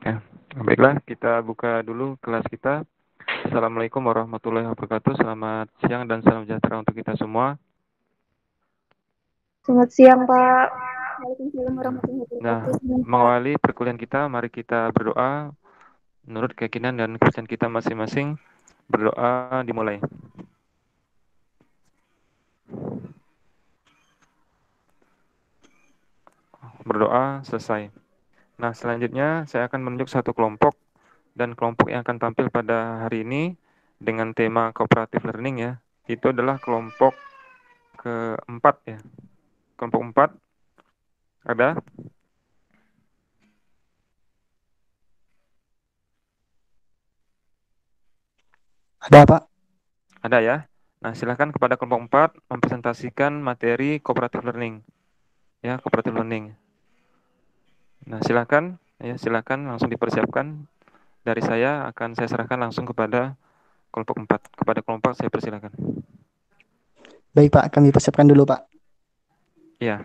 Ya, baiklah kita buka dulu kelas kita. Assalamualaikum warahmatullahi wabarakatuh. Selamat siang dan salam sejahtera untuk kita semua. Selamat siang, Pak. Waalaikumsalam warahmatullahi Nah, wabarakatuh. Siang, Pak. mengawali perkuliahan kita, mari kita berdoa menurut keyakinan dan kepercayaan kita masing-masing. Berdoa dimulai. Berdoa selesai. Nah, selanjutnya saya akan menunjuk satu kelompok dan kelompok yang akan tampil pada hari ini dengan tema cooperative learning ya. Itu adalah kelompok keempat ya. Kelompok 4 ada? Ada, Pak. Ada ya. Nah, silakan kepada kelompok 4 mempresentasikan materi cooperative learning. Ya, cooperative learning. Nah, silakan langsung dipersiapkan. Dari saya akan saya serahkan langsung kepada kelompok 4. Kepada kelompok saya persilakan. Baik, Pak. Kami persiapkan dulu, Pak. Iya.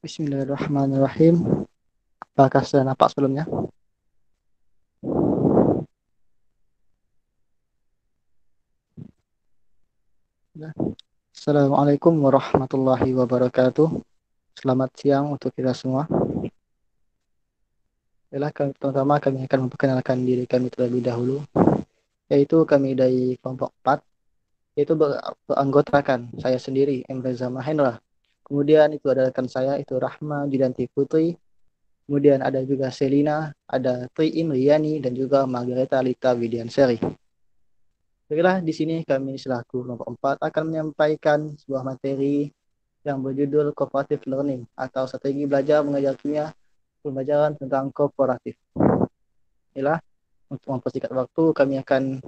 Bismillahirrahmanirrahim. Apakah sudah nampak sebelumnya? Assalamualaikum warahmatullahi wabarakatuh. Selamat siang untuk kita semua. Pertama kami akan memperkenalkan diri kami terlebih dahulu, yaitu kami dari kelompok 4, yaitu beranggotakan saya sendiri, Emreza Mahendra. Kemudian itu ada rekan saya, itu Rahma Judanti Putri. Kemudian ada juga Selina, ada Tri Imriani, dan juga Margareta Lita Widianseri. Baiklah, di sini kami selaku kelompok 4 akan menyampaikan sebuah materi yang berjudul Cooperative Learning atau strategi belajar mengajar kimia pembelajaran tentang kooperatif. Inilah, untuk mempersingkat waktu, kami akan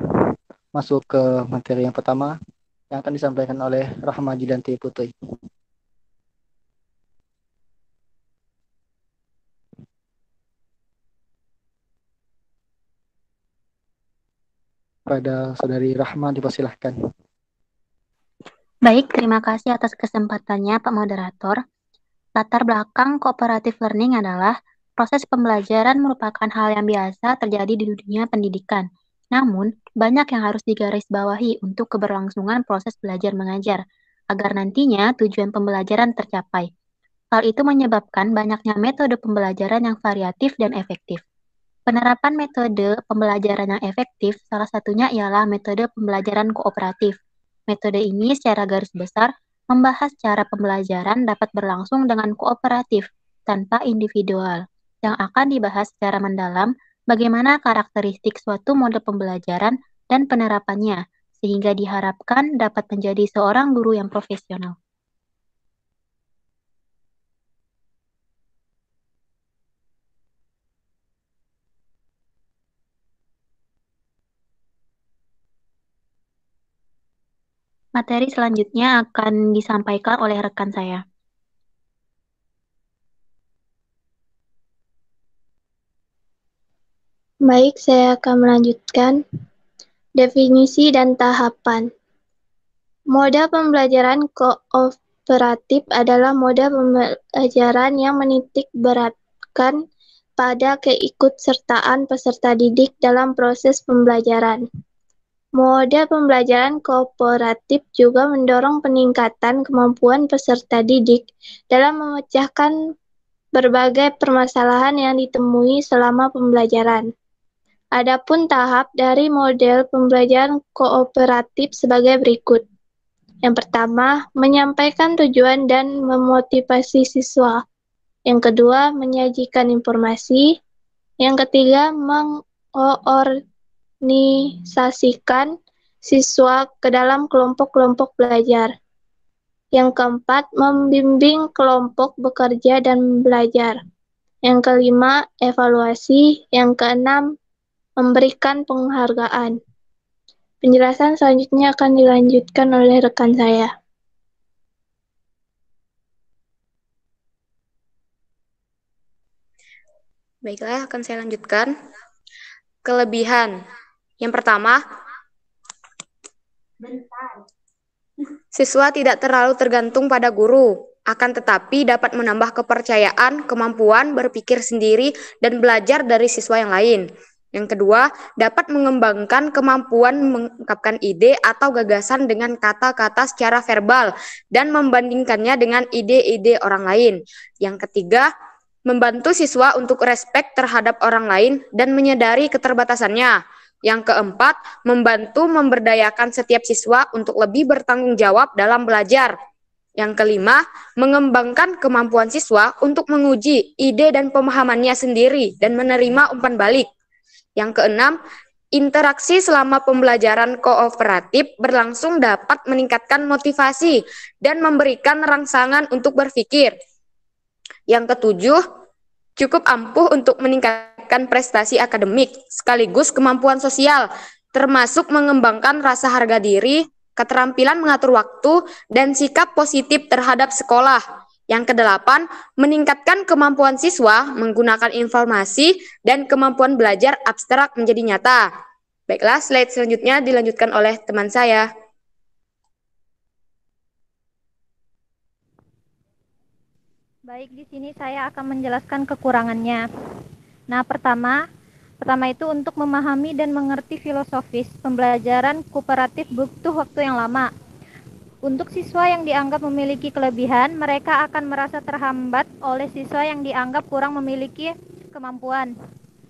masuk ke materi yang pertama yang akan disampaikan oleh Rahma Judanti Putri. Pada Saudari Rahma dipersilahkan. Baik, terima kasih atas kesempatannya Pak Moderator. Latar belakang cooperative learning adalah proses pembelajaran merupakan hal yang biasa terjadi di dunia pendidikan. Namun, banyak yang harus digarisbawahi untuk keberlangsungan proses belajar mengajar, agar nantinya tujuan pembelajaran tercapai. Hal itu menyebabkan banyaknya metode pembelajaran yang variatif dan efektif. Penerapan metode pembelajaran yang efektif salah satunya ialah metode pembelajaran kooperatif. Metode ini secara garis besar membahas cara pembelajaran dapat berlangsung dengan kooperatif tanpa individual. Yang akan dibahas secara mendalam bagaimana karakteristik suatu mode pembelajaran dan penerapannya, sehingga diharapkan dapat menjadi seorang guru yang profesional. Materi selanjutnya akan disampaikan oleh rekan saya. Baik, saya akan melanjutkan definisi dan tahapan. Mode pembelajaran kooperatif adalah mode pembelajaran yang menitik beratkan pada keikutsertaan peserta didik dalam proses pembelajaran. Mode pembelajaran kooperatif juga mendorong peningkatan kemampuan peserta didik dalam memecahkan berbagai permasalahan yang ditemui selama pembelajaran. Adapun tahap dari model pembelajaran kooperatif sebagai berikut. Yang pertama, menyampaikan tujuan dan memotivasi siswa. Yang kedua, menyajikan informasi. Yang ketiga, mengorganisasikan siswa ke dalam kelompok-kelompok belajar. Yang keempat, membimbing kelompok bekerja dan belajar. Yang kelima, evaluasi. Yang keenam, memberikan penghargaan. Penjelasan selanjutnya akan dilanjutkan oleh rekan saya. Baiklah, akan saya lanjutkan. Kelebihan. Yang pertama, siswa tidak terlalu tergantung pada guru, akan tetapi dapat menambah kepercayaan, kemampuan berpikir sendiri, dan belajar dari siswa yang lain. Yang kedua, dapat mengembangkan kemampuan mengungkapkan ide atau gagasan dengan kata-kata secara verbal dan membandingkannya dengan ide-ide orang lain. Yang ketiga, membantu siswa untuk respek terhadap orang lain dan menyadari keterbatasannya. Yang keempat, membantu memberdayakan setiap siswa untuk lebih bertanggung jawab dalam belajar. Yang kelima, mengembangkan kemampuan siswa untuk menguji ide dan pemahamannya sendiri dan menerima umpan balik. Yang keenam, interaksi selama pembelajaran kooperatif berlangsung dapat meningkatkan motivasi dan memberikan rangsangan untuk berpikir. Yang ketujuh, cukup ampuh untuk meningkatkan prestasi akademik sekaligus kemampuan sosial, termasuk mengembangkan rasa harga diri, keterampilan mengatur waktu, dan sikap positif terhadap sekolah. Yang kedelapan, meningkatkan kemampuan siswa menggunakan informasi dan kemampuan belajar abstrak menjadi nyata. Baiklah, slide selanjutnya dilanjutkan oleh teman saya. Baik, di sini saya akan menjelaskan kekurangannya. Nah, pertama itu untuk memahami dan mengerti filosofis pembelajaran kooperatif butuh waktu yang lama. Untuk siswa yang dianggap memiliki kelebihan, mereka akan merasa terhambat oleh siswa yang dianggap kurang memiliki kemampuan.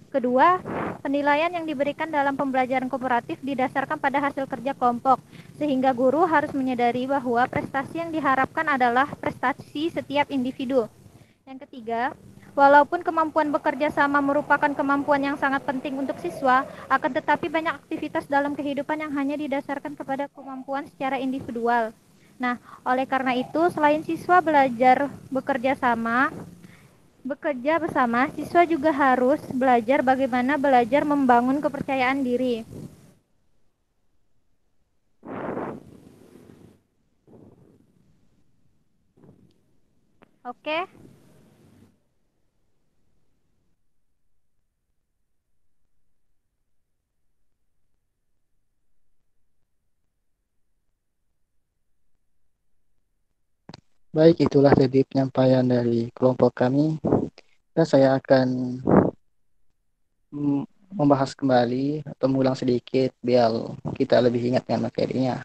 Kedua, penilaian yang diberikan dalam pembelajaran kooperatif didasarkan pada hasil kerja kelompok, sehingga guru harus menyadari bahwa prestasi yang diharapkan adalah prestasi setiap individu. Yang ketiga, walaupun kemampuan bekerja sama merupakan kemampuan yang sangat penting untuk siswa, akan tetapi banyak aktivitas dalam kehidupan yang hanya didasarkan kepada kemampuan secara individual. Nah, oleh karena itu, selain siswa belajar bekerja bersama, siswa juga harus belajar bagaimana belajar membangun kepercayaan diri. Oke. Baik, itulah tadi penyampaian dari kelompok kami. Dan saya akan membahas kembali atau mengulang sedikit biar kita lebih ingat dengan materinya,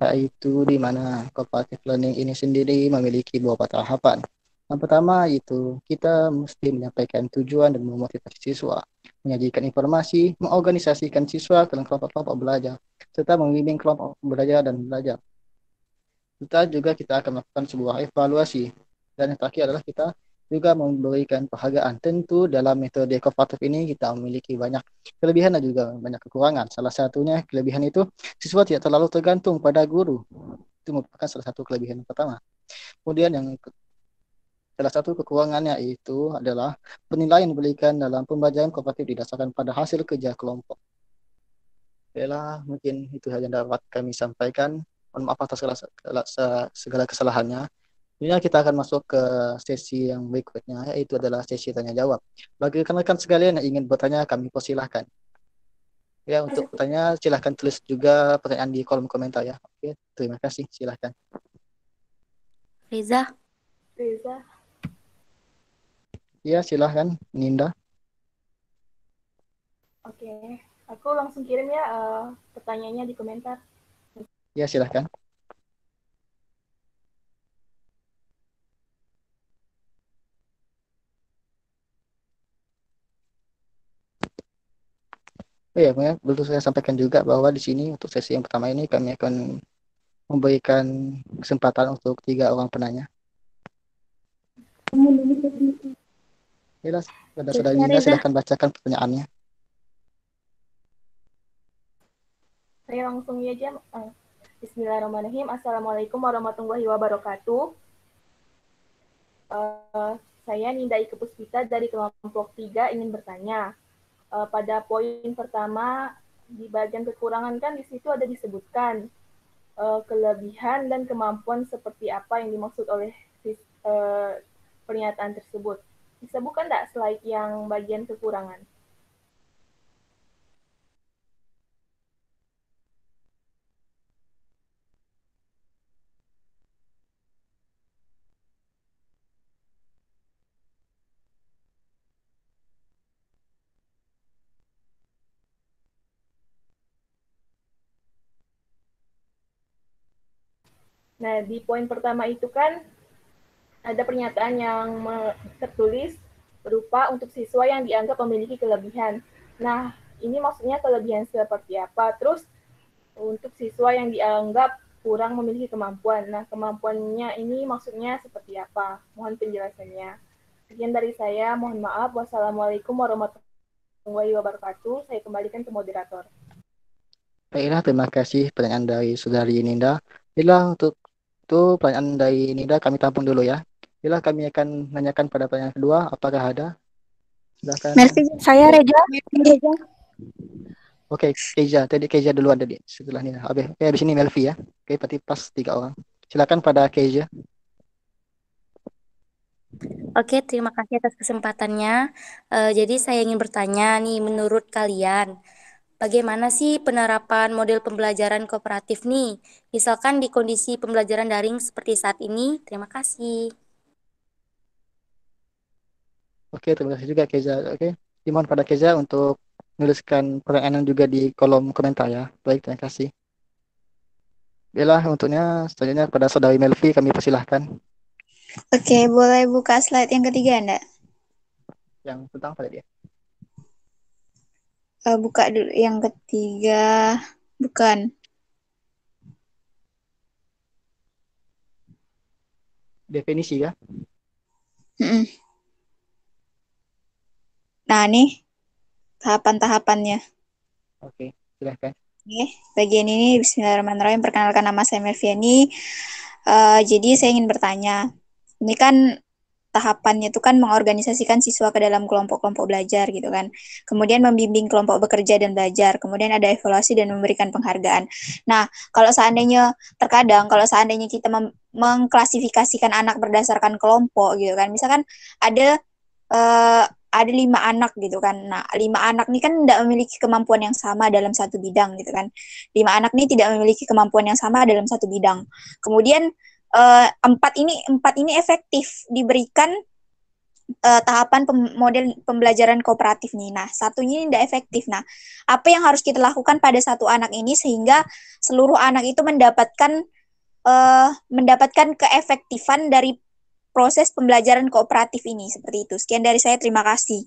yaitu di mana cooperative learning ini sendiri memiliki beberapa tahapan. Yang pertama itu kita mesti menyampaikan tujuan dan memotivasi siswa, menyajikan informasi, mengorganisasikan siswa dalam kelompok-kelompok belajar, serta membimbing kelompok belajar dan belajar. Kita akan melakukan sebuah evaluasi, dan yang terakhir adalah kita juga memberikan penghargaan. Tentu dalam metode kooperatif ini kita memiliki banyak kelebihan dan juga banyak kekurangan. Salah satunya kelebihan itu siswa tidak terlalu tergantung pada guru. Itu merupakan salah satu kelebihan yang pertama. Kemudian salah satu kekurangannya itu adalah penilaian diberikan dalam pembelajaran kooperatif didasarkan pada hasil kerja kelompok. Baiklah, mungkin itu saja yang dapat kami sampaikan. Mohon maaf atas segala kesalahannya. Ini kita akan masuk ke sesi yang berikutnya, yaitu adalah sesi tanya jawab. Bagi rekan-rekan sekalian yang ingin bertanya, kami persilahkan. Ya, untuk bertanya silahkan tulis juga pertanyaan di kolom komentar ya. Oke, terima kasih. Silahkan. Reza. Ya, silahkan Ninda. Oke, aku langsung kirim ya pertanyaannya di komentar. Ya, silahkan. Ya, betul saya sampaikan juga bahwa di sini untuk sesi yang pertama ini kami akan memberikan kesempatan untuk 3 orang penanya. Ya, saudara Ninda, silahkan bacakan pertanyaannya. Saya langsung aja. Bismillahirrahmanirrahim. Assalamualaikum warahmatullahi wabarakatuh. Saya Ninda Ike Puspita dari kelompok 3 ingin bertanya. Pada poin pertama di bagian kekurangan kan di situ ada disebutkan kelebihan dan kemampuan seperti apa yang dimaksud oleh pernyataan tersebut. Bisa bukan enggak slide yang bagian kekurangan? Nah, di poin pertama itu kan ada pernyataan yang tertulis berupa untuk siswa yang dianggap memiliki kelebihan. Nah, ini maksudnya kelebihan seperti apa? Terus untuk siswa yang dianggap kurang memiliki kemampuan. Nah, kemampuannya ini maksudnya seperti apa? Mohon penjelasannya. Sekian dari saya, mohon maaf. Wassalamualaikum warahmatullahi wabarakatuh. Saya kembalikan ke moderator. Baiklah, terima kasih pertanyaan dari saudari Ninda. Bila untuk itu pertanyaan dari Ninda kami tampung dulu ya. Bila kami akan menanyakan pada pertanyaan kedua, apakah ada? Silakan. Merci, saya Reja. Oke, Keja. Tadi Keja duluan tadi. Setelah Ninda. Oke, habis ini Melvi ya. Oke, berarti pas 3 orang. Silakan pada Keja. Oke, terima kasih atas kesempatannya. Jadi saya ingin bertanya nih, menurut kalian, bagaimana sih penerapan model pembelajaran kooperatif nih? Misalkan di kondisi pembelajaran daring seperti saat ini. Terima kasih. Oke, terima kasih juga Keza. Oke, dimohon pada Keza untuk menuliskan pertanyaan juga di kolom komentar ya. Baik, terima kasih. Baiklah, untuknya selanjutnya pada saudari Melvi kami persilahkan Oke, boleh buka slide yang ketiga, Anda? yang tentang pada dia. Buka dulu yang ketiga. Bukan. Definisi ya. Mm-mm. Nah, nih tahapan-tahapannya. Oke, silahkan. Oke, bagian ini Bismillahirrahmanirrahim. Perkenalkan, nama saya Melviani. Jadi saya ingin bertanya, ini kan tahapannya itu kan mengorganisasikan siswa ke dalam kelompok-kelompok belajar gitu kan. Kemudian membimbing kelompok bekerja dan belajar. Kemudian ada evaluasi dan memberikan penghargaan. Nah, kalau seandainya kita mengklasifikasikan anak berdasarkan kelompok gitu kan. Misalkan ada ada 5 anak gitu kan. Nah, 5 anak ini kan tidak memiliki kemampuan yang sama dalam satu bidang gitu kan. 5 anak ini tidak memiliki kemampuan yang sama dalam satu bidang. Kemudian empat ini efektif diberikan tahapan model pembelajaran kooperatif nih. Nah, satunya ini tidak efektif. Nah, apa yang harus kita lakukan pada satu anak ini sehingga seluruh anak itu mendapatkan keefektifan dari proses pembelajaran kooperatif ini seperti itu. Sekian dari saya, terima kasih.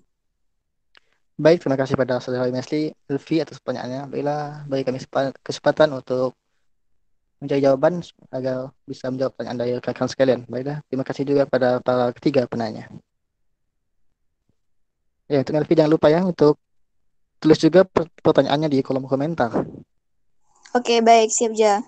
Baik, terima kasih pada saudara Melvi atas pertanyaannya. Baiklah, bagi kami kesempatan untuk mencari jawaban agar bisa menjawab pertanyaan dari rekan sekalian. Baiklah, terima kasih juga pada para ketiga penanya. Ya, untuk Melvi jangan lupa ya untuk tulis juga pertanyaannya di kolom komentar. Oke, baik, siap ja.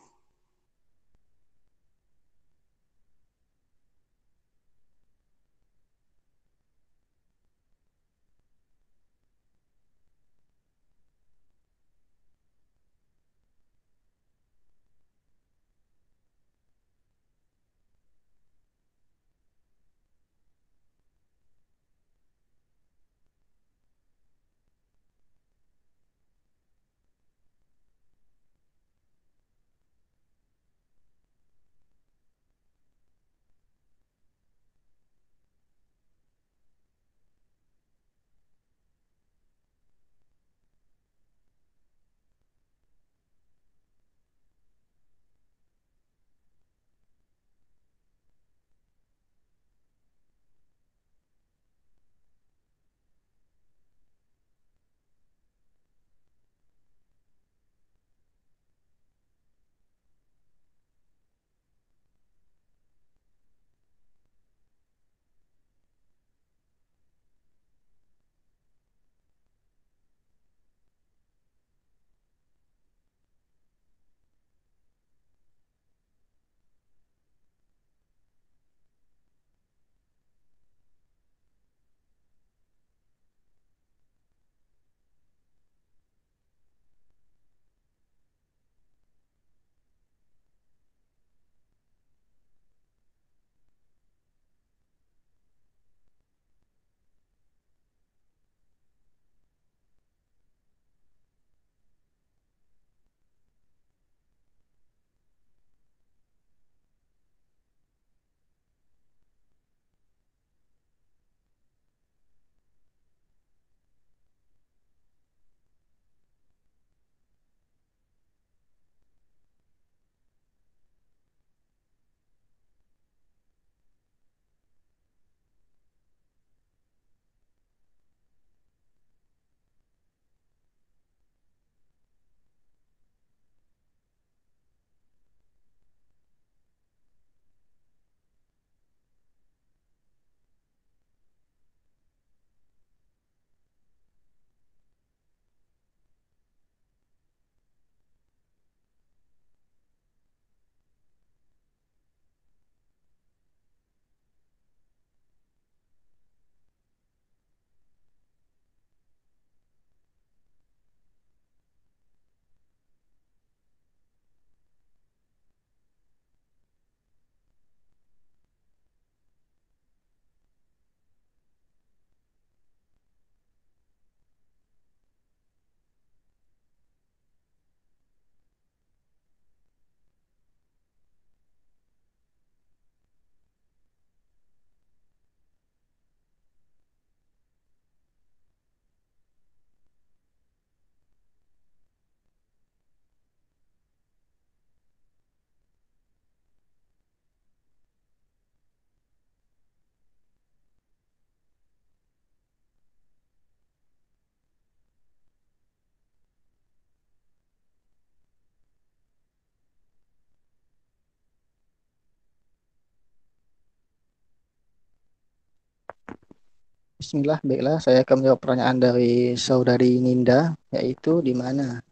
Bismillah, baiklah, saya akan menjawab pertanyaan dari saudari Ninda, yaitu di mana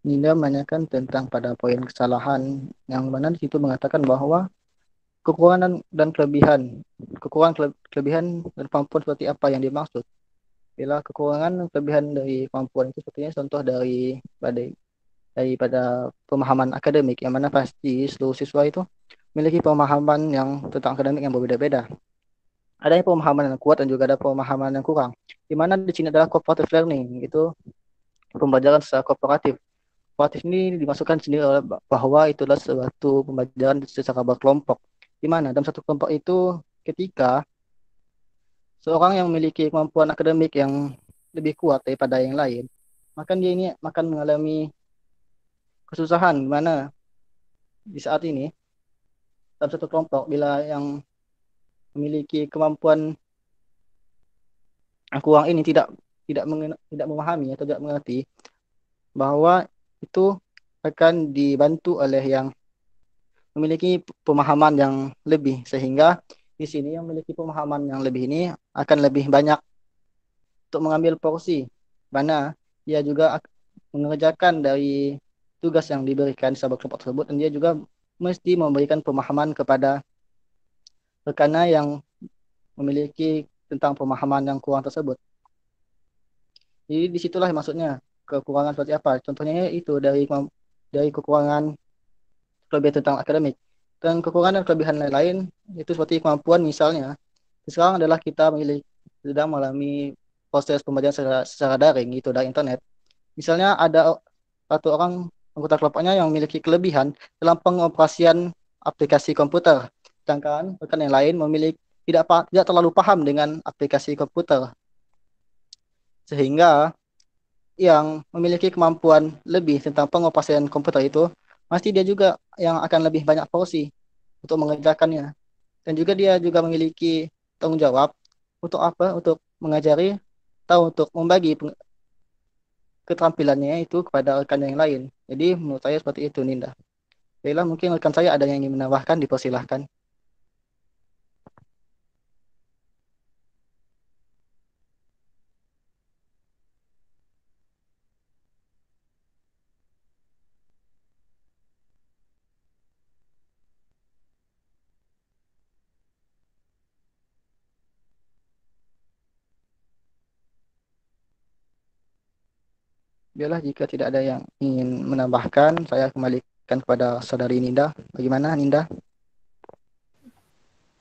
Ninda menanyakan tentang pada poin kesalahan yang mana di situ mengatakan bahwa kekurangan dan kelebihan, kelebihan dan kemampuan seperti apa yang dimaksud. Bila kekurangan dan kelebihan dari kemampuan itu sepertinya contoh daripada pemahaman akademik, yang mana pasti seluruh siswa itu memiliki pemahaman yang tentang akademik yang berbeda-beda. Adanya pemahaman yang kuat dan juga ada pemahaman yang kurang. Di mana di sini adalah cooperative learning, itu pembelajaran secara kooperatif. Kooperatif ini dimasukkan sendiri oleh bahwa itu adalah suatu pembelajaran secara berkelompok. Di mana dalam satu kelompok itu ketika seorang yang memiliki kemampuan akademik yang lebih kuat daripada yang lain, maka dia ini akan mengalami kesusahan, di mana di saat ini dalam satu kelompok bila yang memiliki kemampuan kurang ini tidak memahami atau tidak mengerti bahwa itu akan dibantu oleh yang memiliki pemahaman yang lebih, sehingga di sini yang memiliki pemahaman yang lebih ini akan lebih banyak untuk mengambil porsi, mana dia juga mengerjakan dari tugas yang diberikan sahabat kelompok tersebut, dan dia juga mesti memberikan pemahaman kepada rekannya yang memiliki tentang pemahaman yang kurang tersebut. Jadi disitulah maksudnya kekurangan seperti apa. Contohnya itu dari kekurangan kelebihan tentang akademik, dan kekurangan dan kelebihan lain-lain itu seperti kemampuan. Misalnya sekarang adalah kita sedang mengalami proses pembelajaran secara daring, itu dari internet. Misalnya ada satu orang anggota kelompoknya yang memiliki kelebihan dalam pengoperasian aplikasi komputer, sedangkan rekan yang lain tidak terlalu paham dengan aplikasi komputer, sehingga yang memiliki kemampuan lebih tentang pengoperasian komputer itu pasti dia juga yang akan lebih banyak porsi untuk mengerjakannya, dan juga dia juga memiliki tanggung jawab untuk apa, untuk mengajari atau untuk membagi keterampilannya itu kepada rekan yang lain. Jadi menurut saya seperti itu, Ninda. Baiklah, mungkin rekan saya ada yang ingin menambahkan, dipersilahkan. Biarlah jika tidak ada yang ingin menambahkan, saya kembalikan kepada saudari Ninda. Bagaimana, Ninda?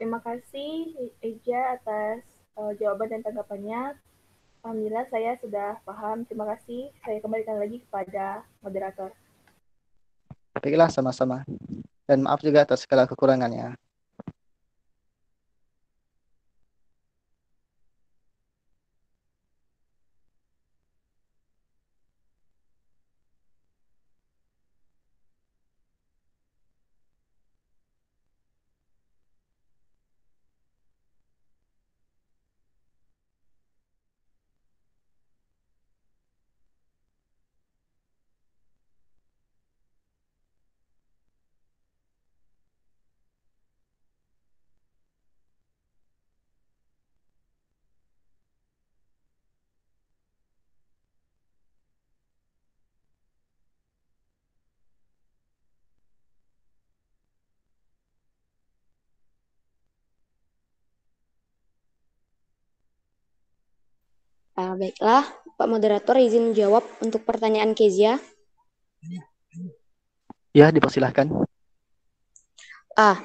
Terima kasih Eja atas jawaban dan tanggapannya. Alhamdulillah saya sudah paham. Terima kasih. Saya kembalikan lagi kepada moderator. Baiklah, sama-sama. Dan maaf juga atas segala kekurangannya. Baiklah, Pak Moderator izin menjawab untuk pertanyaan Kezia. Ya, dipersilahkan.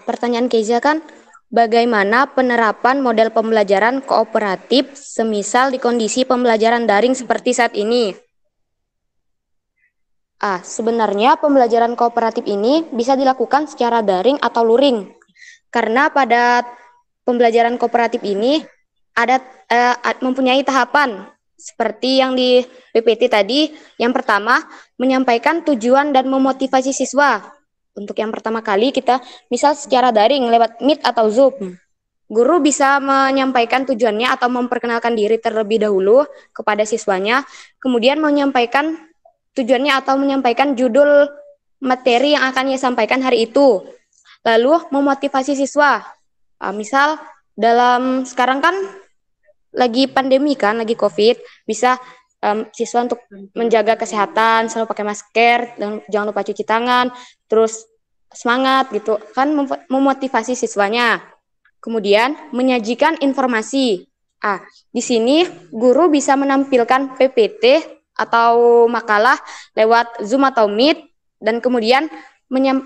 Pertanyaan Kezia kan, bagaimana penerapan model pembelajaran kooperatif semisal di kondisi pembelajaran daring seperti saat ini? Sebenarnya pembelajaran kooperatif ini bisa dilakukan secara daring atau luring. Karena pada pembelajaran kooperatif ini ada mempunyai tahapan seperti yang di PPT tadi. Yang pertama, menyampaikan tujuan dan memotivasi siswa. Untuk yang pertama kali kita misal secara daring lewat Meet atau Zoom. Guru bisa menyampaikan tujuannya atau memperkenalkan diri terlebih dahulu kepada siswanya, kemudian menyampaikan tujuannya atau menyampaikan judul materi yang akan ia sampaikan hari itu. Lalu memotivasi siswa. Misal dalam sekarang kan lagi pandemi kan, lagi COVID, bisa siswa untuk menjaga kesehatan, selalu pakai masker, dan jangan lupa cuci tangan, terus semangat gitu, kan memotivasi siswanya. Kemudian menyajikan informasi. Di sini guru bisa menampilkan PPT atau makalah lewat Zoom atau Meet dan kemudian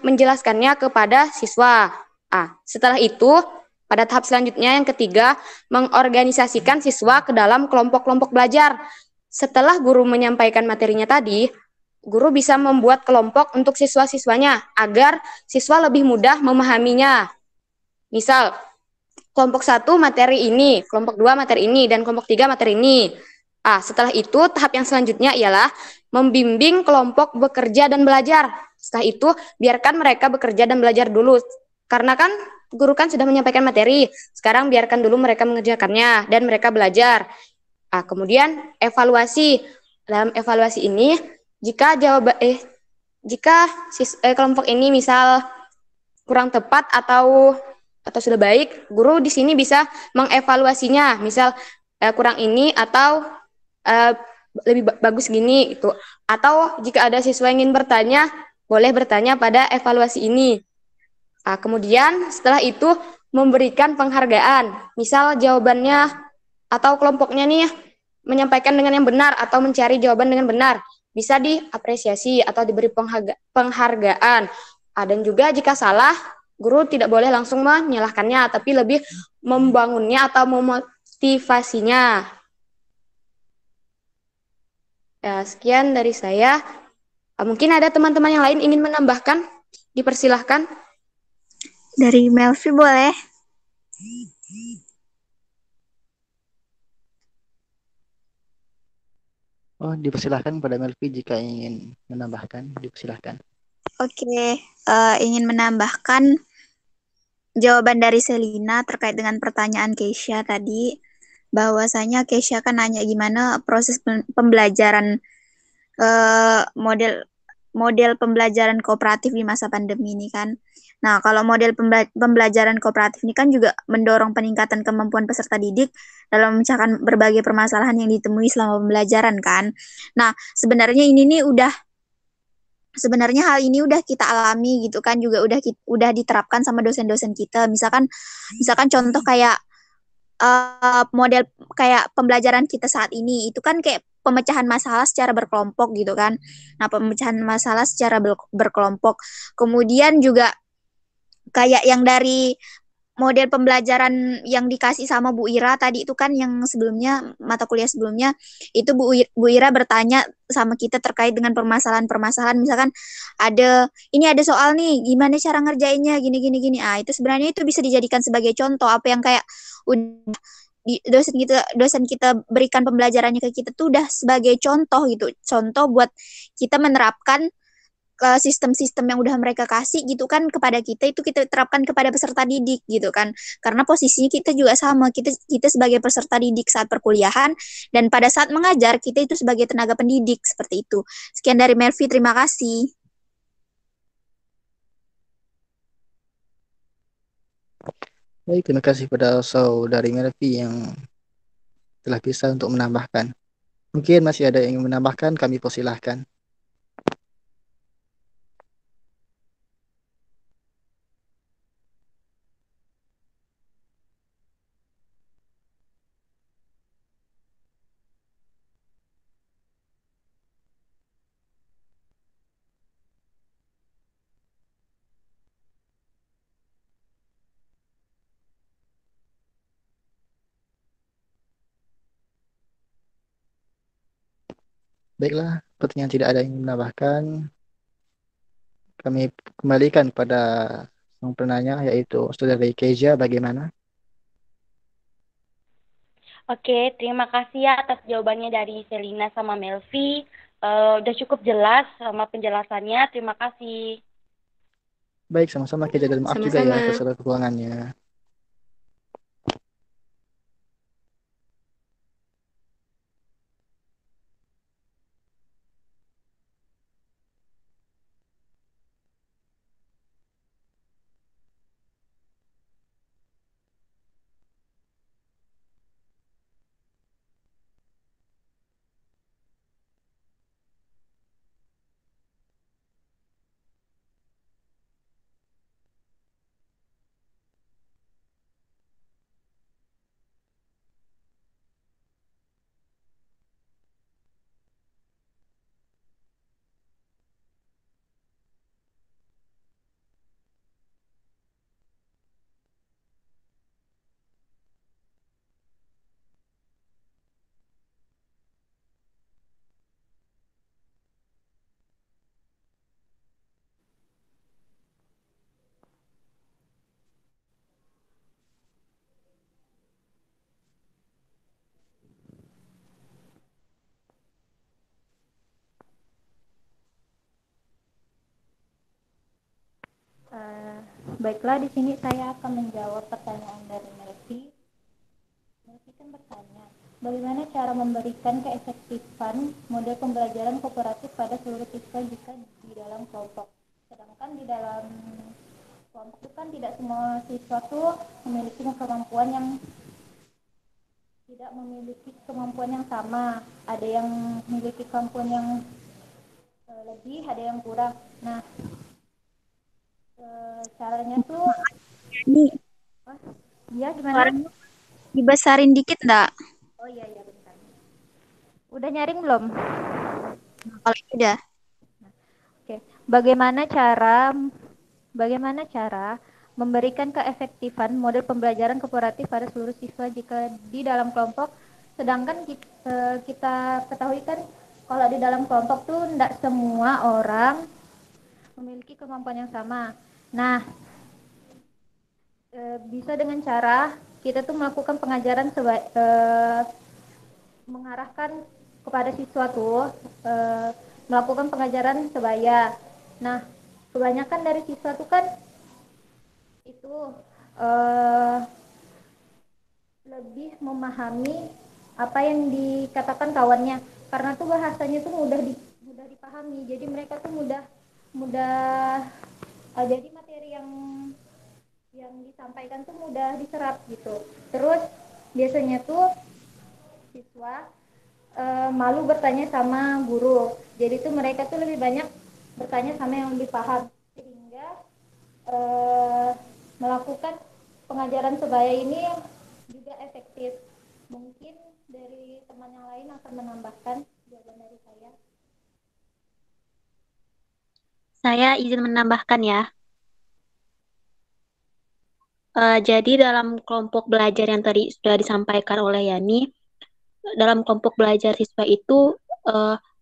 menjelaskannya kepada siswa. Setelah itu, pada tahap selanjutnya yang ketiga, mengorganisasikan siswa ke dalam kelompok-kelompok belajar. Setelah guru menyampaikan materinya tadi, guru bisa membuat kelompok untuk siswa-siswanya agar siswa lebih mudah memahaminya. Misal, kelompok 1 materi ini, kelompok 2 materi ini, dan kelompok 3 materi ini. Setelah itu, tahap yang selanjutnya ialah membimbing kelompok bekerja dan belajar. Setelah itu, biarkan mereka bekerja dan belajar dulu. Karena kan guru kan sudah menyampaikan materi, sekarang biarkan dulu mereka mengerjakannya dan mereka belajar. Kemudian evaluasi. Dalam evaluasi ini, jika kelompok ini misal kurang tepat atau sudah baik, guru di sini bisa mengevaluasinya. Misal kurang ini atau lebih bagus gini itu. Atau jika ada siswa yang ingin bertanya, boleh bertanya pada evaluasi ini. Kemudian setelah itu memberikan penghargaan. Misal jawabannya atau kelompoknya nih menyampaikan dengan yang benar atau mencari jawaban dengan benar, bisa diapresiasi atau diberi penghargaan. Dan juga jika salah, guru tidak boleh langsung menyalahkannya, tapi lebih membangunnya atau memotivasinya. Sekian dari saya. Mungkin ada teman-teman yang lain ingin menambahkan? Dipersilahkan. Dari Melvi boleh? Dipersilahkan pada Melvi jika ingin menambahkan, dipersilahkan. Oke, ingin menambahkan jawaban dari Selina terkait dengan pertanyaan Keisha tadi, bahwasanya Keisha kan nanya gimana proses pembelajaran model pembelajaran kooperatif di masa pandemi ini kan. Nah, kalau model pembelajaran kooperatif ini kan juga mendorong peningkatan kemampuan peserta didik dalam memecahkan berbagai permasalahan yang ditemui selama pembelajaran kan. Nah, sebenarnya hal ini udah kita alami gitu kan, juga udah diterapkan sama dosen-dosen kita. Misalkan contoh kayak model kayak pembelajaran kita saat ini itu kan kayak pemecahan masalah secara berkelompok gitu kan. Nah, pemecahan masalah secara berkelompok. Kemudian juga kayak yang dari model pembelajaran yang dikasih sama Bu Ira tadi itu kan, yang sebelumnya, mata kuliah sebelumnya, itu Bu Ira bertanya sama kita terkait dengan permasalahan-permasalahan. Misalkan ini ada soal nih, gimana cara ngerjainnya, gini. Itu sebenarnya itu bisa dijadikan sebagai contoh apa yang kayak udah dosen kita berikan pembelajarannya ke kita tuh udah sebagai contoh gitu. Contoh buat kita menerapkan sistem-sistem yang udah mereka kasih gitu kan kepada kita, itu kita terapkan kepada peserta didik gitu kan, karena posisinya kita juga sama, kita sebagai peserta didik saat perkuliahan, dan pada saat mengajar kita itu sebagai tenaga pendidik, seperti itu. Sekian dari Melvi, terima kasih. Baik, terima kasih pada saudari Melvi yang telah bisa untuk menambahkan. Mungkin masih ada yang ingin menambahkan, kami persilahkan. Baiklah, sepertinya tidak ada yang menambahkan. Kami kembalikan pada sang penanya, yaitu Saudari Keja, bagaimana? Oke, terima kasih ya atas jawabannya dari Selina sama Melvi. Udah cukup jelas sama penjelasannya. Terima kasih. Baik, sama-sama Keja, dan maaf juga ya atas segala kekurangannya. Baiklah, di sini saya akan menjawab pertanyaan dari Melvi. Melvi kan bertanya, bagaimana cara memberikan keefektifan model pembelajaran kooperatif pada seluruh siswa jika di dalam kelompok? Sedangkan di dalam kelompok itu kan tidak semua siswa tuh memiliki kemampuan yang sama. Ada yang memiliki kemampuan yang lebih, ada yang kurang. Nah, caranya tuh Ini ya gimana? suaranya dibesarin dikit enggak? Oh iya bentar. Udah nyaring belum? Kalau ini udah. Oke. Bagaimana cara memberikan keefektifan model pembelajaran kooperatif pada seluruh siswa jika di dalam kelompok, sedangkan kita ketahui kan kalau di dalam kelompok tuh tidak semua orang memiliki kemampuan yang sama. Nah, bisa dengan cara kita tuh melakukan pengajaran mengarahkan kepada siswa tuh melakukan pengajaran sebaya. Nah, kebanyakan dari siswa tuh kan itu lebih memahami apa yang dikatakan kawannya, karena tuh bahasanya tuh mudah dipahami, jadi mereka tuh mudah jadi materi yang disampaikan tuh mudah diserap gitu. Terus biasanya tuh siswa malu bertanya sama guru, jadi tuh mereka tuh lebih banyak bertanya sama yang lebih paham, sehingga melakukan pengajaran sebaya ini juga efektif. Mungkin dari teman yang lain akan menambahkan jawaban dari saya. Saya izin menambahkan ya. Jadi dalam kelompok belajar yang tadi sudah disampaikan oleh Yani, dalam kelompok belajar siswa itu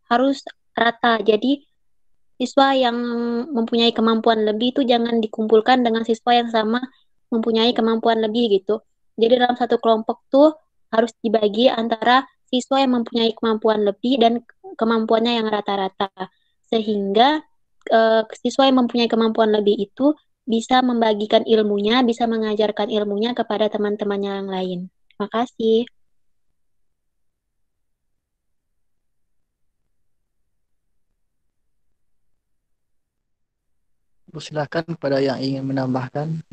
harus rata. Jadi siswa yang mempunyai kemampuan lebih itu jangan dikumpulkan dengan siswa yang sama mempunyai kemampuan lebih gitu. Jadi dalam satu kelompok tuh harus dibagi antara siswa yang mempunyai kemampuan lebih dan kemampuannya yang rata-rata. Sehingga siswa yang mempunyai kemampuan lebih itu bisa membagikan ilmunya, bisa mengajarkan ilmunya kepada teman-temannya yang lain. Terima kasih. Silakan kepada yang ingin menambahkan.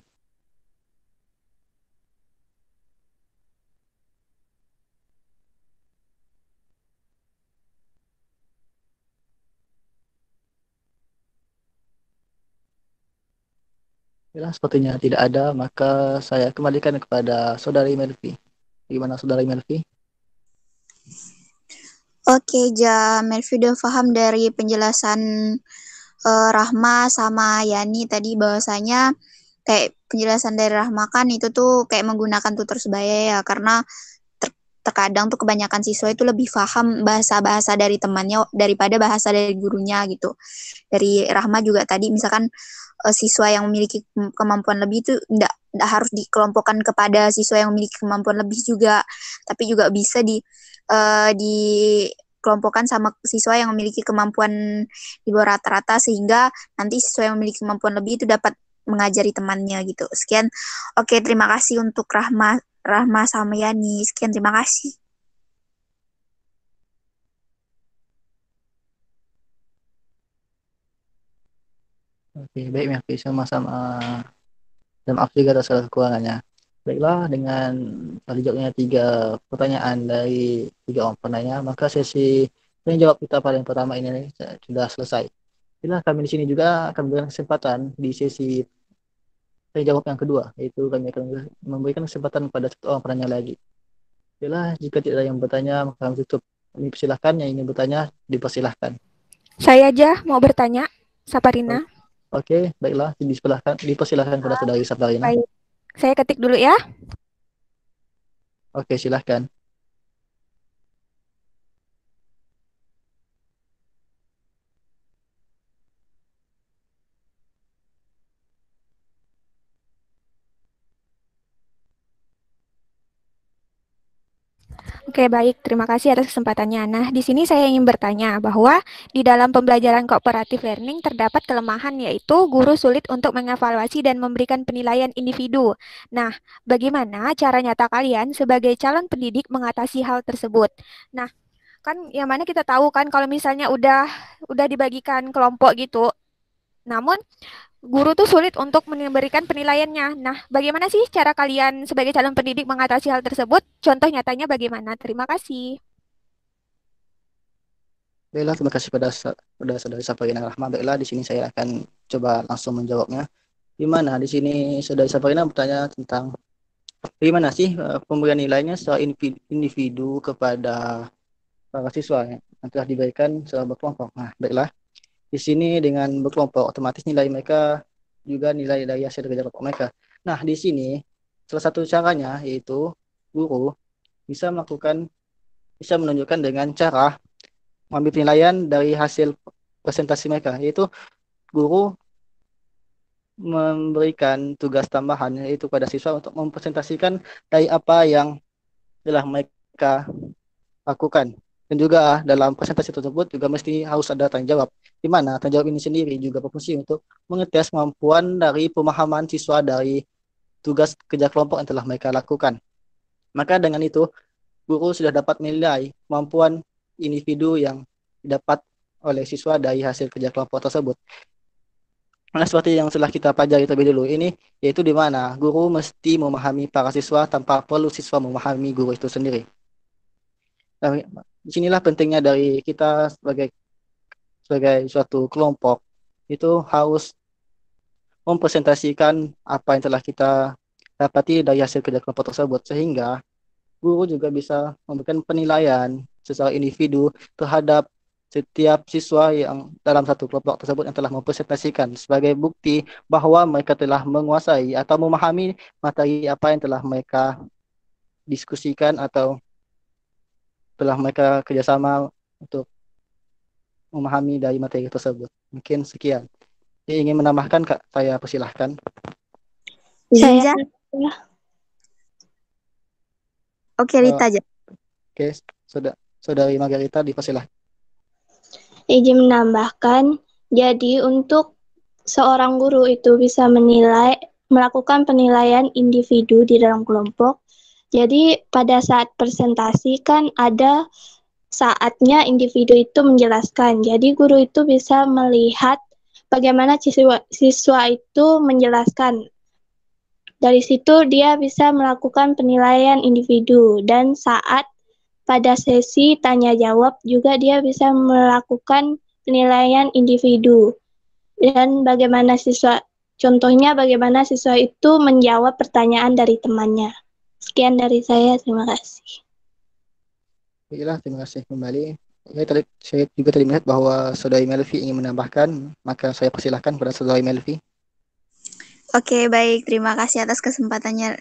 Bila sepertinya tidak ada, maka saya kembalikan kepada Saudari Melvi. Gimana Saudari Melvi? Oke, Melvi udah paham dari penjelasan Rahma sama Yani tadi bahwasanya kayak penjelasan dari Rahma kan itu tuh kayak menggunakan tutor sebaya ya, karena terkadang tuh kebanyakan siswa itu lebih paham bahasa-bahasa dari temannya daripada bahasa dari gurunya gitu. Dari Rahma juga tadi misalkan siswa yang memiliki kemampuan lebih itu tidak harus dikelompokkan kepada siswa yang memiliki kemampuan lebih juga, tapi juga bisa dikelompokkan sama siswa yang memiliki kemampuan di bawah rata-rata, sehingga nanti siswa yang memiliki kemampuan lebih itu dapat mengajari temannya gitu. Sekian. Oke, terima kasih untuk Rahma sama Yani. Sekian, terima kasih. Oke, baik Melvi, sama-sama. Dan maaf juga atas segala kekurangannya. Baiklah, dengan tadi jawabnya 3 pertanyaan dari 3 orang penanya, maka sesi yang jawab kita paling pertama ini sudah selesai. Bila kami di sini juga akan memberikan kesempatan di sesi tanya jawab yang kedua, yaitu kami akan memberikan kesempatan kepada satu orang penanya lagi. Bila jika tidak ada yang bertanya, maka kami tutup. Kami persilahkan yang ingin bertanya, dipersilahkan. Saya aja mau bertanya, Saparina. Oke, baiklah, dipersilahkan kepada Saudari Saparina. Baik. Saya ketik dulu ya. Oke, silahkan. Oke, baik. Terima kasih atas kesempatannya. Nah, di sini saya ingin bertanya bahwa di dalam pembelajaran kooperatif learning terdapat kelemahan yaitu guru sulit untuk mengevaluasi dan memberikan penilaian individu. Nah, bagaimana cara nyata kalian sebagai calon pendidik mengatasi hal tersebut? Nah, kan yang mana kita tahu kan kalau misalnya udah dibagikan kelompok gitu, namun guru tuh sulit untuk memberikan penilaiannya. Nah, bagaimana sih cara kalian sebagai calon pendidik mengatasi hal tersebut? Contoh nyatanya bagaimana? Terima kasih. Baiklah, terima kasih pada saudari Saparina Rahma. Baiklah, di sini saya akan coba langsung menjawabnya. Di mana di sini saudari Saparina bertanya tentang bagaimana sih pemberian nilainya secara individu kepada para siswa yang telah diberikan secara berkelompok. Nah, baiklah. Di sini dengan berkelompok otomatis nilai mereka juga nilai dari hasil kerja kelompok mereka. Nah, di sini salah satu caranya yaitu guru bisa menunjukkan dengan cara mengambil penilaian dari hasil presentasi mereka, yaitu guru memberikan tugas tambahan yaitu pada siswa untuk mempresentasikan dari apa yang telah mereka lakukan. Dan juga dalam presentasi tersebut juga mesti harus ada tanggung jawab, di mana tanggung jawab ini sendiri juga berfungsi untuk mengetes kemampuan dari pemahaman siswa dari tugas kerja kelompok yang telah mereka lakukan. Maka dengan itu, guru sudah dapat menilai kemampuan individu yang didapat oleh siswa dari hasil kerja kelompok tersebut. Nah, seperti yang sudah kita pelajari terlebih dulu, ini yaitu di mana guru mesti memahami para siswa tanpa perlu siswa memahami guru itu sendiri. Nah, disinilah pentingnya dari kita sebagai suatu kelompok itu harus mempresentasikan apa yang telah kita dapati dari hasil kerja kelompok tersebut, sehingga guru juga bisa memberikan penilaian secara individu terhadap setiap siswa yang dalam satu kelompok tersebut yang telah mempresentasikan sebagai bukti bahwa mereka telah menguasai atau memahami materi apa yang telah mereka diskusikan atau telah mereka kerjasama untuk memahami dari materi tersebut. Mungkin sekian. Ingin menambahkan, Kak, saya persilahkan. Saya Ya. Oke, Rita aja. Oke, saudari Margarita dipersilahkan. Izin menambahkan, jadi untuk seorang guru itu bisa melakukan penilaian individu di dalam kelompok. Jadi pada saat presentasi kan ada saatnya individu itu menjelaskan. Jadi guru itu bisa melihat bagaimana siswa itu menjelaskan. Dari situ dia bisa melakukan penilaian individu dan saat pada sesi tanya jawab juga dia bisa melakukan penilaian individu. Dan contohnya bagaimana siswa itu menjawab pertanyaan dari temannya. Sekian dari saya, terima kasih. Baiklah, terima kasih kembali. Saya juga tadi melihat bahwa saudari Melvi ingin menambahkan, maka saya persilahkan kepada saudari Melvi. Oke, baik. Terima kasih atas kesempatannya,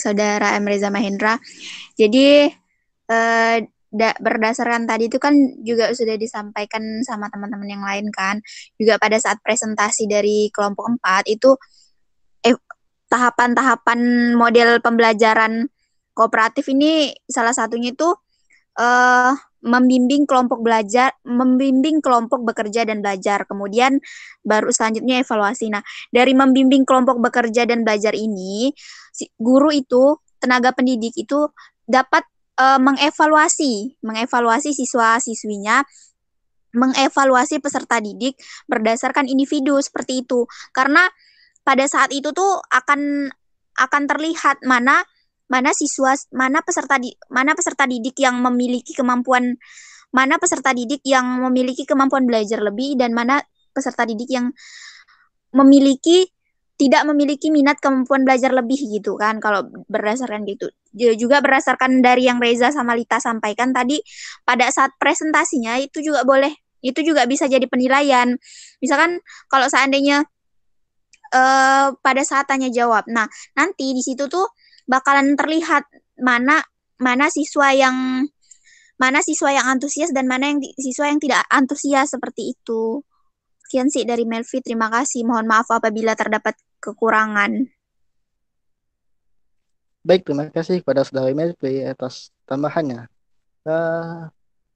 Saudara M. Reza Mahendra. Jadi, berdasarkan tadi itu kan juga sudah disampaikan sama teman-teman yang lain kan. Juga pada saat presentasi dari kelompok 4 itu tahapan-tahapan model pembelajaran kooperatif ini salah satunya itu membimbing kelompok bekerja dan belajar. Kemudian baru selanjutnya evaluasi. Nah, dari membimbing kelompok bekerja dan belajar ini, guru itu, tenaga pendidik itu dapat mengevaluasi siswa-siswinya, mengevaluasi peserta didik berdasarkan individu seperti itu. Karena pada saat itu tuh akan terlihat mana peserta didik yang memiliki kemampuan belajar lebih dan mana peserta didik yang tidak memiliki minat kemampuan belajar lebih gitu kan, kalau berdasarkan gitu. Juga berdasarkan dari yang Reza sama Lita sampaikan tadi, pada saat presentasinya itu juga bisa jadi penilaian. Misalkan kalau seandainya pada saat tanya jawab, nah nanti di situ tuh bakalan terlihat mana siswa yang antusias dan mana siswa yang tidak antusias seperti itu. Sekian sih dari Melvi, terima kasih. Mohon maaf apabila terdapat kekurangan. Baik, terima kasih kepada Saudara Melvi atas tambahannya.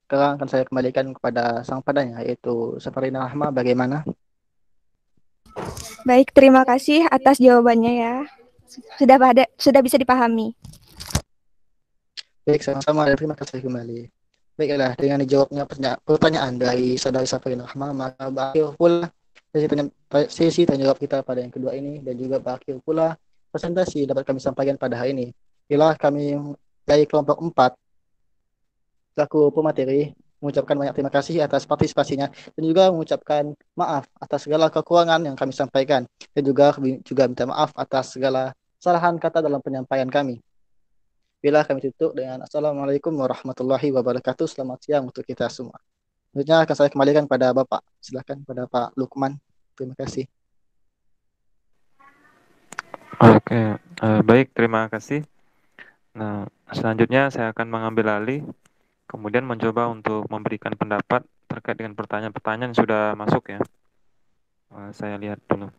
Sekarang akan saya kembalikan kepada sang padanya, yaitu Safarina Rahma. Bagaimana? Baik, terima kasih atas jawabannya ya. Sudah bisa dipahami. Baik, sama-sama dan terima kasih kembali. Baiklah, dengan dijawabnya pertanyaan dari Saudara Safarina Rahma, maka berakhir pula sesi tanya jawab kita pada yang kedua ini, dan juga berakhir pula presentasi dapat kami sampaikan pada hari ini. Bila kami dari kelompok 4 selaku pemateri mengucapkan banyak terima kasih atas partisipasinya dan juga mengucapkan maaf atas segala kekurangan yang kami sampaikan, dan juga minta maaf atas segala kesalahan kata dalam penyampaian kami. Bila kami tutup dengan Assalamualaikum warahmatullahi wabarakatuh. Selamat siang untuk kita semua. Selanjutnya akan saya kembalikan pada Bapak. Silakan pada Pak Lukman. Terima kasih. Oke, baik, terima kasih. Nah, selanjutnya saya akan mengambil alih, kemudian mencoba untuk memberikan pendapat terkait dengan pertanyaan-pertanyaan yang sudah masuk ya. Saya lihat dulu.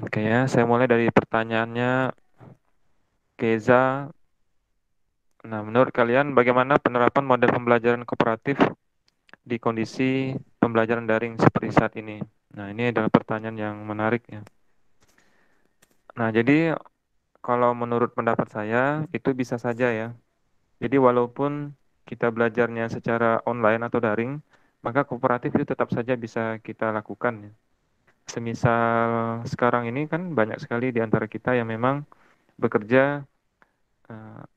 Oke ya, saya mulai dari pertanyaannya Keza. Nah, menurut kalian bagaimana penerapan model pembelajaran kooperatif di kondisi pembelajaran daring seperti saat ini? Nah, ini adalah pertanyaan yang menarik ya. Nah, jadi kalau menurut pendapat saya itu bisa saja ya. Jadi walaupun kita belajarnya secara online atau daring, maka kooperatif itu tetap saja bisa kita lakukan ya. Semisal sekarang ini kan banyak sekali di antara kita yang memang bekerja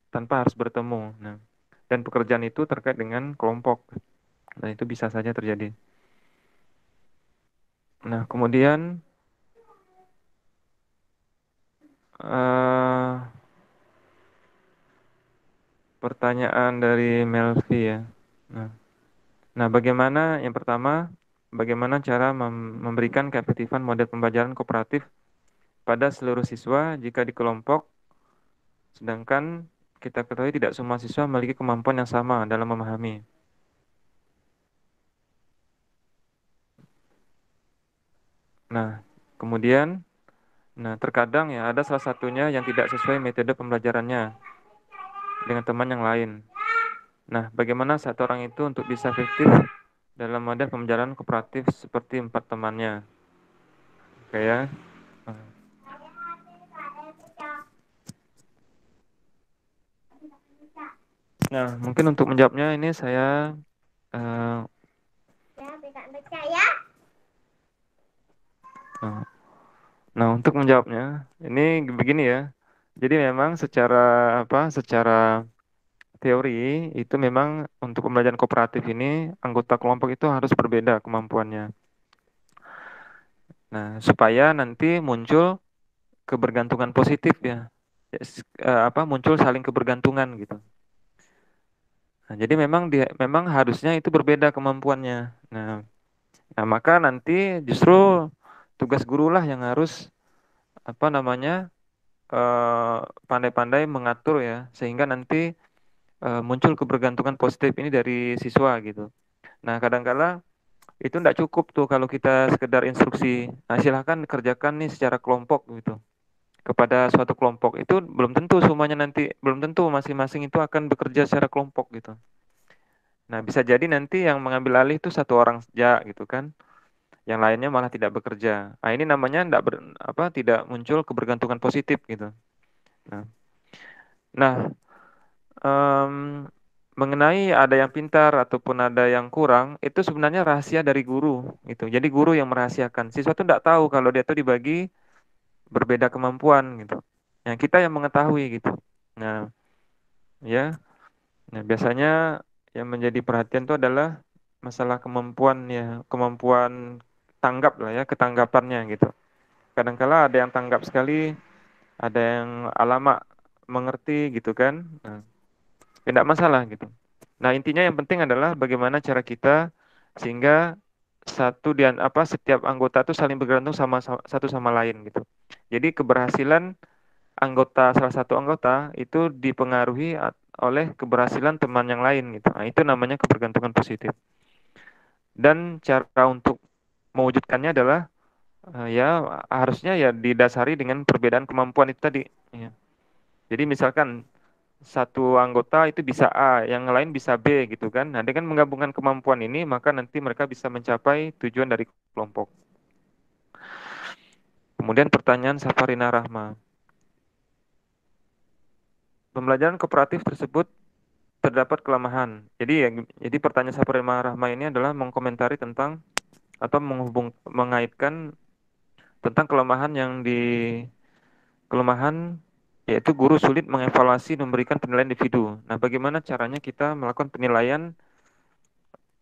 tanpa harus bertemu. Nah, dan pekerjaan itu terkait dengan kelompok. Nah, itu bisa saja terjadi. Nah, kemudian pertanyaan dari Melvi ya. Nah, bagaimana yang pertama, bagaimana cara memberikan keefektifan model pembelajaran kooperatif pada seluruh siswa jika di kelompok, sedangkan kita ketahui tidak semua siswa memiliki kemampuan yang sama dalam memahami. Nah, kemudian, terkadang ya ada salah satunya yang tidak sesuai metode pembelajarannya dengan teman yang lain. Nah, bagaimana satu orang itu untuk bisa efektif dalam model pembelajaran kooperatif seperti 4 temannya? Oke ya. Nah, mungkin untuk menjawabnya ini saya Nah, untuk menjawabnya ini begini ya. Jadi memang secara teori itu memang untuk pembelajaran kooperatif ini anggota kelompok itu harus berbeda kemampuannya. Nah, supaya nanti muncul kebergantungan positif ya. Muncul saling kebergantungan gitu. Nah, jadi memang harusnya itu berbeda kemampuannya. Nah, maka nanti justru tugas guru lah yang harus pandai-pandai mengatur ya, sehingga nanti muncul kebergantungan positif ini dari siswa gitu. Nah, kadang-kala itu tidak cukup tuh kalau kita sekedar instruksi. Nah, silahkan kerjakan nih secara kelompok gitu. Kepada suatu kelompok itu belum tentu semuanya nanti, belum tentu masing-masing itu akan bekerja secara kelompok gitu. Nah, bisa jadi nanti yang mengambil alih itu satu orang saja gitu kan. Yang lainnya malah tidak bekerja. Nah, ini namanya tidak muncul kebergantungan positif gitu. Nah, mengenai ada yang pintar ataupun ada yang kurang, itu sebenarnya rahasia dari guru gitu. Jadi guru yang merahasiakan. Siswa itu tidak tahu kalau dia itu dibagi berbeda kemampuan gitu. Yang kita yang mengetahui gitu. Nah, ya. Nah, biasanya yang menjadi perhatian itu adalah masalah kemampuan ya, kemampuan tanggap lah ya, ketanggapannya gitu. Kadang-kala ada yang tanggap sekali, ada yang alamak mengerti gitu kan. Nah, tidak masalah gitu. Nah, intinya yang penting adalah bagaimana cara kita sehingga setiap anggota itu saling bergantung satu sama lain gitu. Jadi keberhasilan salah satu anggota itu dipengaruhi oleh keberhasilan teman yang lain gitu. Nah, itu namanya kebergantungan positif. Dan cara untuk mewujudkannya adalah ya harusnya ya didasari dengan perbedaan kemampuan itu tadi. Ya. Jadi misalkan satu anggota itu bisa A, yang lain bisa B gitu kan. Nah, dengan menggabungkan kemampuan ini, maka nanti mereka bisa mencapai tujuan dari kelompok. Kemudian pertanyaan Safarina Rahma. Pembelajaran kooperatif tersebut terdapat kelemahan. Jadi pertanyaan Safarina Rahma ini adalah mengkomentari tentang atau mengaitkan tentang kelemahan yaitu guru sulit mengevaluasi dan memberikan penilaian individu. Nah, bagaimana caranya kita melakukan penilaian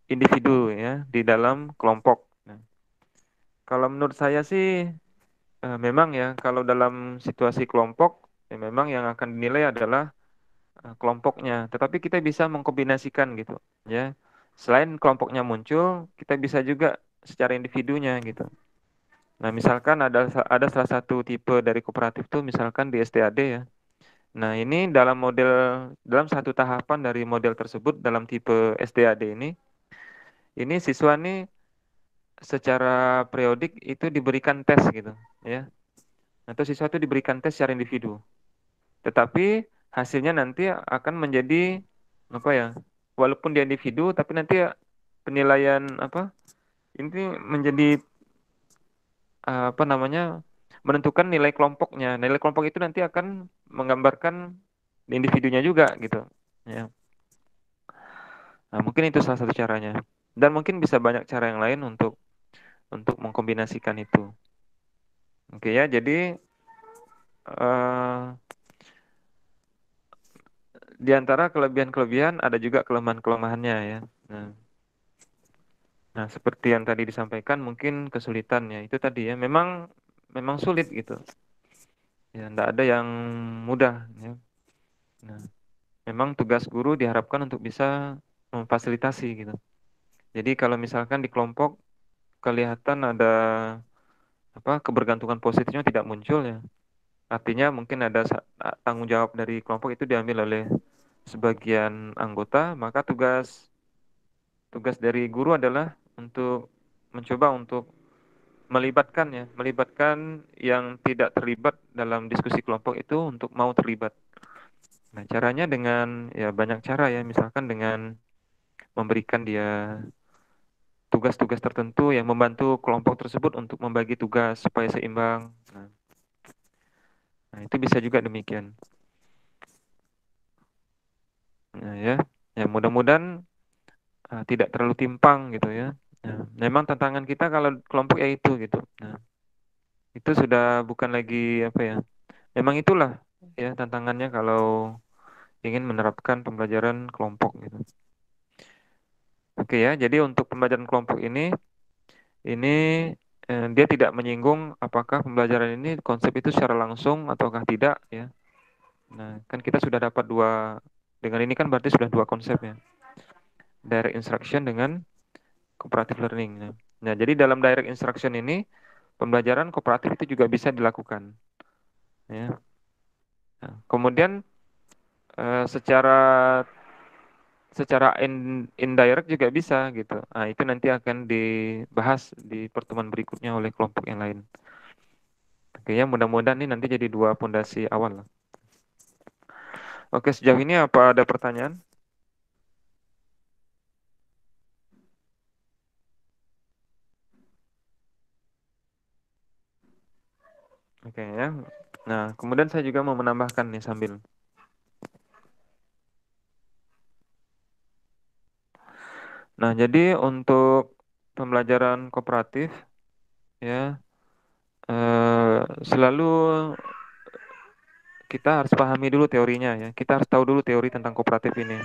individu ya di dalam kelompok? Nah, kalau menurut saya sih memang ya kalau dalam situasi kelompok ya memang yang akan dinilai adalah kelompoknya. Tetapi kita bisa mengkombinasikan gitu ya. Selain kelompoknya muncul, kita bisa juga secara individunya gitu. Nah, misalkan ada salah satu tipe dari kooperatif tuh misalkan di STAD ya. Nah, ini dalam satu tahapan dari model tersebut dalam tipe STAD ini siswa nih secara periodik itu diberikan tes gitu ya. Atau siswa itu diberikan tes secara individu. Tetapi hasilnya nanti akan menjadi apa ya? Walaupun dia individu tapi nanti penilaian ini menjadi menentukan nilai kelompoknya. Nilai kelompok itu nanti akan menggambarkan individunya juga gitu. Ya. Nah, mungkin itu salah satu caranya. Dan mungkin bisa banyak cara yang lain untuk mengkombinasikan itu. Oke ya, jadi di antara kelebihan-kelebihan ada juga kelemahan-kelemahannya ya. Nah, seperti yang tadi disampaikan mungkin kesulitannya itu tadi ya, memang sulit gitu. Ya, tidak ada yang mudah ya. Nah, memang tugas guru diharapkan untuk bisa memfasilitasi gitu. Jadi kalau misalkan di kelompok kelihatan ada kebergantungan positifnya tidak muncul ya. Artinya mungkin ada tanggung jawab dari kelompok itu diambil oleh sebagian anggota, maka tugas dari guru adalah untuk mencoba untuk melibatkan yang tidak terlibat dalam diskusi kelompok itu untuk mau terlibat. Nah, caranya dengan ya banyak cara ya, misalkan dengan memberikan dia tugas-tugas tertentu yang membantu kelompok tersebut untuk membagi tugas supaya seimbang. Nah, itu bisa juga demikian. Nah, ya mudah-mudahan tidak terlalu timpang gitu ya. Nah, memang tantangan kita kalau kelompok ya itu gitu. Nah, itu sudah bukan lagi memang itulah ya tantangannya kalau ingin menerapkan pembelajaran kelompok gitu. Oke ya, jadi untuk pembelajaran kelompok ini dia tidak menyinggung apakah pembelajaran ini konsep itu secara langsung ataukah tidak ya. Nah, kan kita sudah dapat dengan ini kan berarti sudah dua konsep ya. Direct instruction dengan cooperative learning. Nah, jadi dalam direct instruction ini pembelajaran kooperatif itu juga bisa dilakukan. Ya. Nah, kemudian secara indirect juga bisa gitu. Nah, itu nanti akan dibahas di pertemuan berikutnya oleh kelompok yang lain. Oke ya, mudah-mudahan ini nanti jadi dua pondasi awal. Oke, sejauh ini apa ada pertanyaan? Oke ya. Nah, kemudian saya juga mau menambahkan nih sambil. Nah, jadi untuk pembelajaran kooperatif ya selalu kita harus pahami dulu teorinya ya. Kita harus tahu dulu teori tentang kooperatif ini.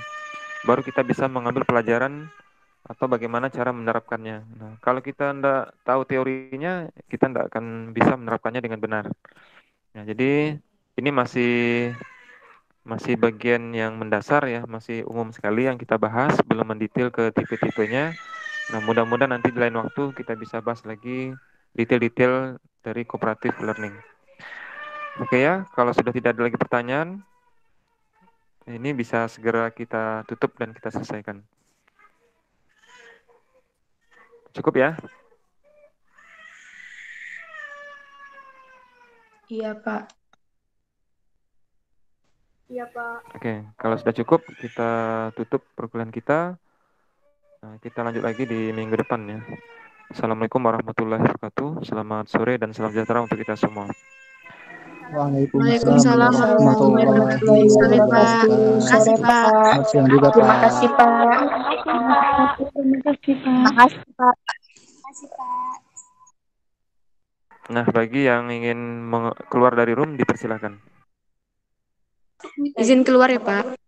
Baru kita bisa mengambil pelajaran atau bagaimana cara menerapkannya. Nah, kalau kita tidak tahu teorinya, kita tidak akan bisa menerapkannya dengan benar. Nah, jadi ini masih bagian yang mendasar ya, masih umum sekali yang kita bahas, belum mendetail ke tipe-tipenya. Nah, mudah-mudahan nanti di lain waktu kita bisa bahas lagi detail-detail dari cooperative learning. Oke ya, kalau sudah tidak ada lagi pertanyaan, ini bisa segera kita tutup dan kita selesaikan. Cukup ya? Iya, Pak. Iya, Pak. Oke, kalau sudah cukup kita tutup perkuliahan kita. Nah, kita lanjut lagi di minggu depan ya. Assalamualaikum warahmatullahi wabarakatuh. Selamat sore dan salam sejahtera untuk kita semua. Waalaikumsalam Waalaikumsalam warahmatullahi warahmatullahi wabarakatuh, Pak. wabarakatuh. Makasih, Pak. Selamat siang juga, Terima Pak. kasih, Pak. Terima kasih, Pak. Makasih, Pak. Nah, bagi yang ingin keluar dari room dipersilakan. Izin keluar ya, Pak.